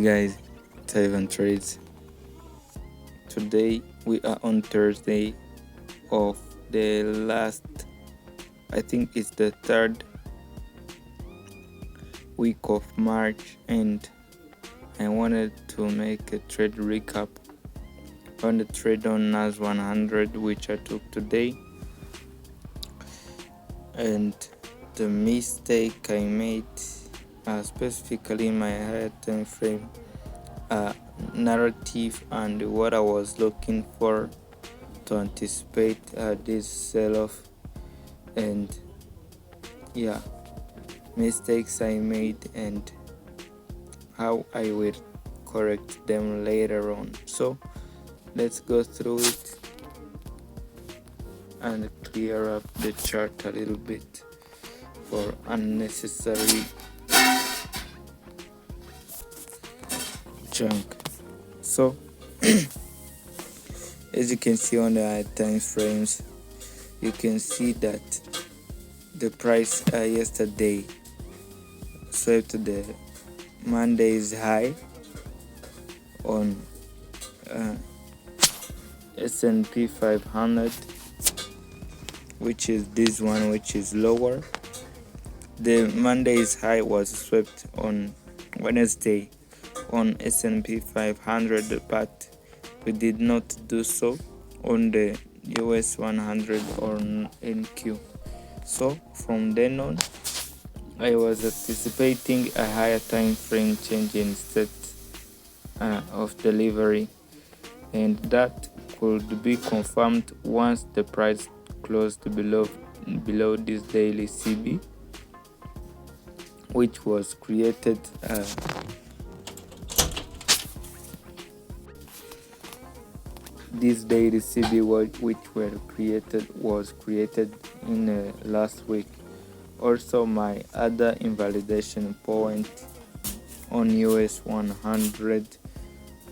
Hey guys, it's Ivan Trades. Today we are on Thursday of the last, I think it's the third week of March, and I wanted to make a trade recap on the trade on NAS 100 which I took today, and the mistake I made specifically in my higher time frame narrative and what I was looking for to anticipate this sell-off, and mistakes I made and how I will correct them later on. So let's go through it and clear up the chart a little bit for unnecessary junk. So as you can see on the high time frames, you can see that the price yesterday swept the Monday's high on S&P 500, which is this one, which is lower. The Monday's high was swept on Wednesday on S&P 500, but we did not do so on the US 100 or NQ. So from then on, I was anticipating a higher time frame change instead of delivery, and that could be confirmed once the price closed below this daily CB, which was created this daily CB was created in last week. Also, my other invalidation point on US 100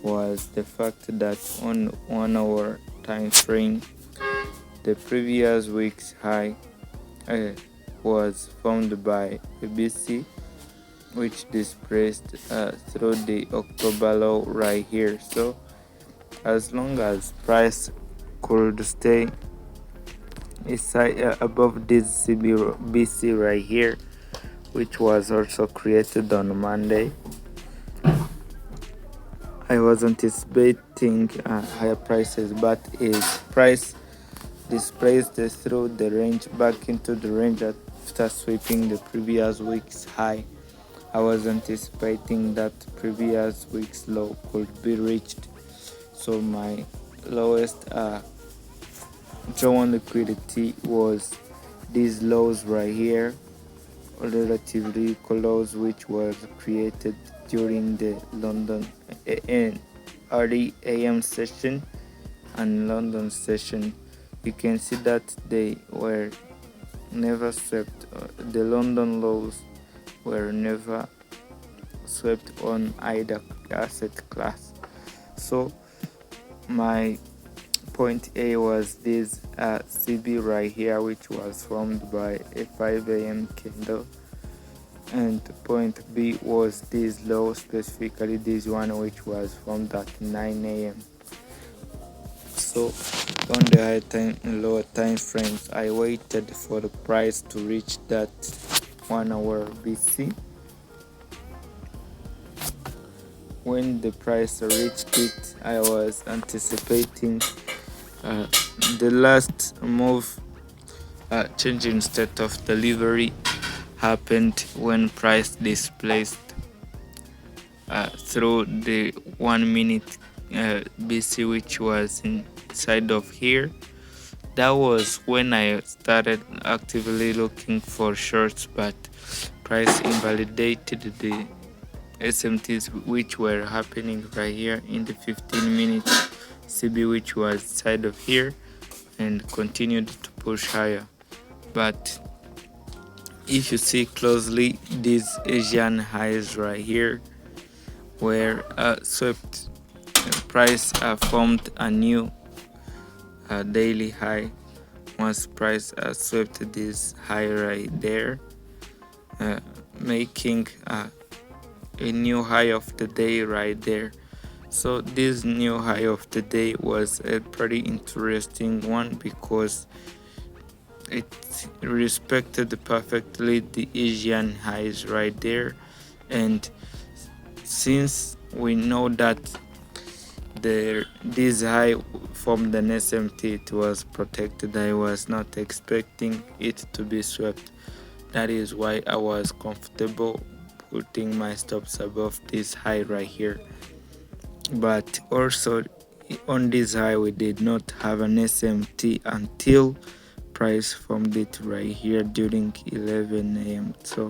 was the fact that on 1 hour time frame, the previous week's high was formed by a BC, which displaced through the October low right here. So as long as price could stay above this BC right here, which was also created on Monday, I was anticipating higher prices, but if price displaced through the range back into the range after sweeping the previous week's high, I was anticipating that previous week's low could be reached. So my lowest drawn liquidity was these lows right here, relatively lows, which was created during the London early AM session and London session. You can see that they were never swept. The London lows were never swept on either asset class. So my point A was this CB right here, which was formed by a 5 a.m. candle, and point B was this low, specifically this one, which was formed at 9 a.m. So on the high time and lower time frames, I waited for the price to reach that 1 hour BC. When the price reached it, I was anticipating the last move changing state of delivery happened when price displaced through the 1 minute BC, which was inside of here. That was when I started actively looking for shorts, but price invalidated the SMTs which were happening right here in the 15-minute CB, which was side of here, and continued to push higher. But if you see closely, these Asian highs right here were swept. Price formed a new daily high once price swept this high right there, making a new high of the day right there. So this new high of the day was a pretty interesting one because it respected perfectly the Asian highs right there. And since we know that this high from the SMT, it was protected, I was not expecting it to be swept. That is why I was comfortable putting my stops above this high right here. But also on this high we did not have an SMT until price formed it right here during 11 a.m. So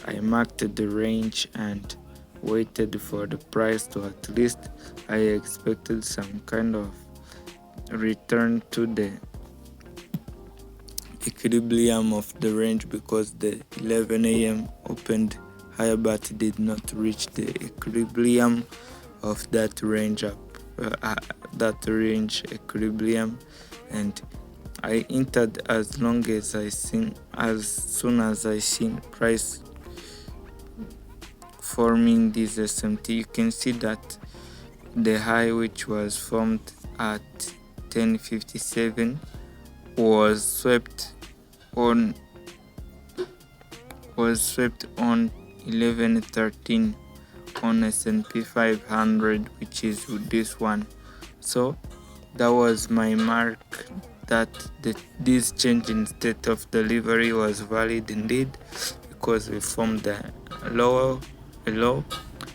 I marked the range and waited for the price to, at least I expected some kind of return to the equilibrium of the range, because the 11 a.m. opened higher but did not reach the equilibrium of that range up that range equilibrium, and I entered as soon as I seen price forming this SMT. You can see that the high, which was formed at 10:57, was swept on 11:13 on S&P 500, which is this one. So that was my mark that this change in state of delivery was valid indeed, because we formed a low,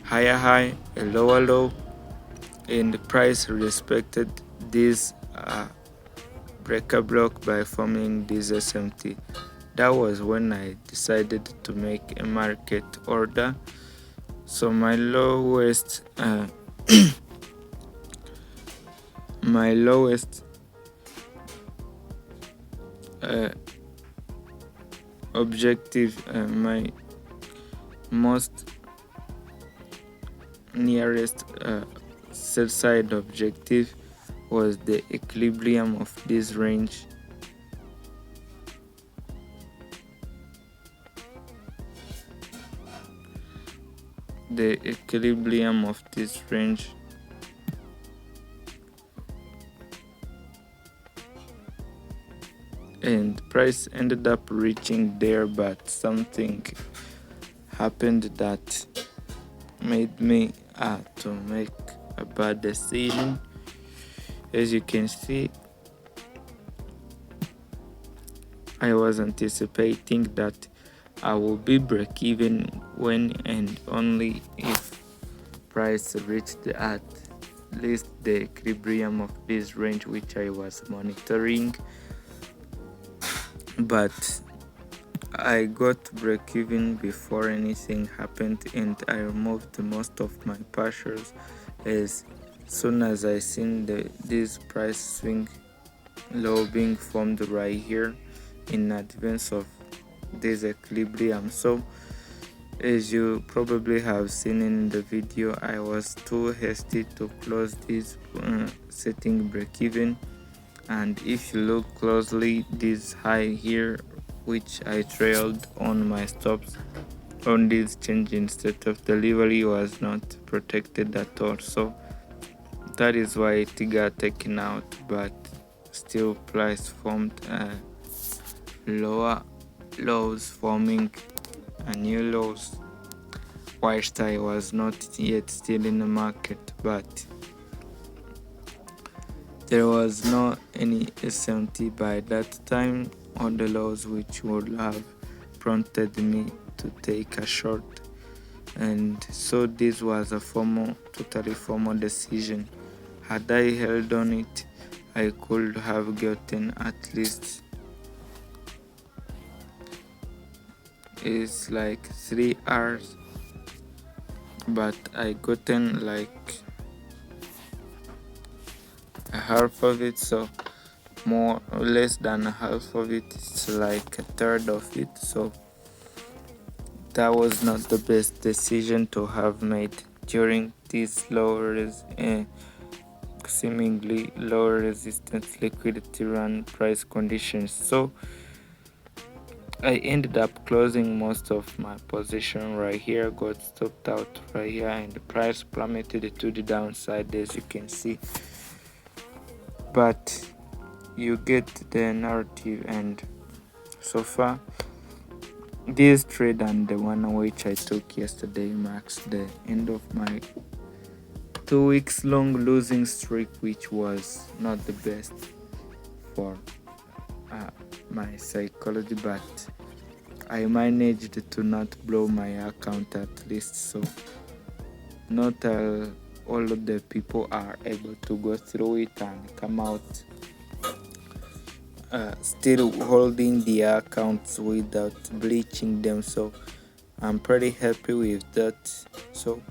higher high, a lower low, and the price respected this breaker block by forming this SMT. That was when I decided to make a market order. So my lowest objective, my most nearest sell side objective was the equilibrium of this range. The equilibrium of this range and price ended up reaching there, but something happened that made me to make a bad decision. As you can see, I was anticipating that I will be break even when and only if price reached at least the equilibrium of this range, which I was monitoring. But I got break even before anything happened, and I removed most of my partials as soon as I seen this price swing low being formed right here in advance of this equilibrium. So as you probably have seen in the video, I was too hasty to close this setting break even. And if you look closely, this high here, which I trailed on my stops on this change in state of delivery, was not protected at all. So that is why it got taken out, but still price formed lower lows, forming a new lows, whilst I was not yet still in the market. But there was no any SMT by that time on the lows, which would have prompted me to take a short, and so this was a totally formal decision. Had I held on it, I could have gotten at least it's like 3 hours, but I gotten like a half of it, so more or less than a half of it. It's like a third of it. So that was not the best decision to have made during these seemingly low resistance liquidity run price conditions. So I ended up closing most of my position right here, got stopped out right here, and the price plummeted to the downside, as you can see. But you get the narrative, and so far this trade and the one which I took yesterday marks the end of my 2 weeks long losing streak, which was not the best for my psychology, but I managed to not blow my account at least, so not all of the people are able to go through it and come out still holding the accounts without bleaching them, so I'm pretty happy with that. So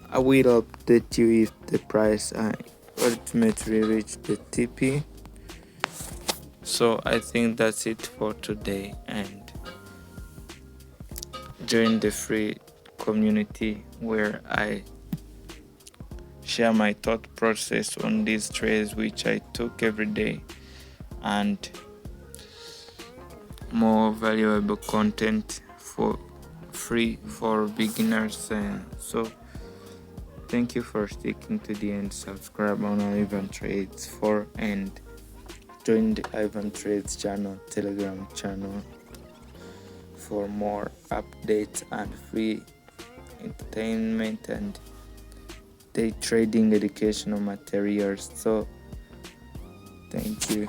I will update you if the price ultimately reach the TP. So I think that's it for today, and join the free community where I share my thought process on these trades which I took every day, and more valuable content for free for beginners. And so thank you for sticking to the end. Subscribe on Ivan Trades 4 and join the Ivan Trades channel, Telegram channel, for more updates and free entertainment and day trading educational materials. So thank you.